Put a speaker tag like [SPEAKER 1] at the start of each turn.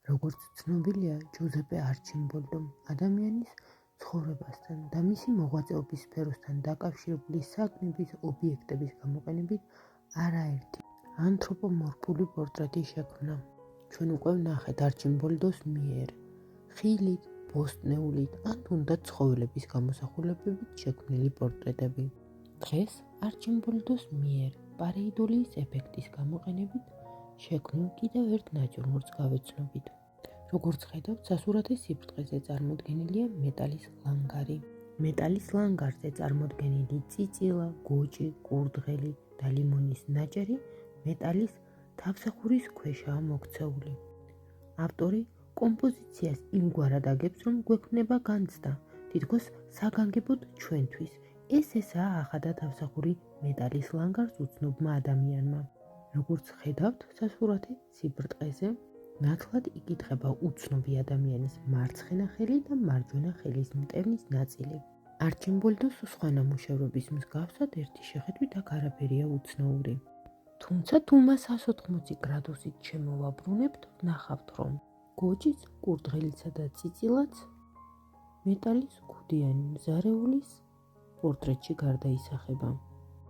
[SPEAKER 1] როგორც ცნობილია, ჯუზეპე არჩიმბოლდომ ადამიანის ცხოვრებასთან და მისი მოღვაწეობის სფეროსთან დაკავშირებული საგნების ობიექტების გამოყენებით არაერთი ანთროპომორფული პორტრეტი შექმნა. ჩვენ უკვე ვნახეთ არჩიმბოლდოს მიერ ხილით, ბოსტნეულით ან თუნდაც ცხოველების გამოსახულებებით შექმნილი პორტრეტები. დღეს არჩიმბოლდოს მიერ პარეიდოლიის ეფექტის გამოყენებით შექმნილ კიდევ ერთ ნაჭურმორს გავეცნობით. როგორც ხედავთ, სასურათის სიბრტყეზე წარმოდგენილია მეტალის ლანგარი. მეტალის ლანგარზე წარმოდგენილი წიწილა, გოჭი, კურდღელი და ლიმონის ნაჭერი მეტალის თავსახურის ქვეშაა მოქცეული. ავტორი კომპოზიციას იმგვარად აგებს, რომ გვექნება განცდა, თითქოს საგანგებოდ ჩვენთვის. ესაა ახადა თავსახური მეტალის ლანგარს უცნობმა ადამიანმა. როგორც ხედავთ, სასურათი სიბრტყეზე ნათლად იკითხება უცნობი ადამიანის მარცხენა ხელი და მარჯვენა ხელის მტევნის ნაწილი. არჩიმბოლდოს სხვა ნამუშევრების მსგავსად ერთი შეხედვით აქ არაფერია უცნაური. თუმცა თუ მას 180 გრადუსით შემოვაბრუნებთ, ვნახავთ, რომ გოჭის, კურდღელისა და წიწილაც მეტალის ქუდიანი მზარეულის პორტრეტში გარდაისახება.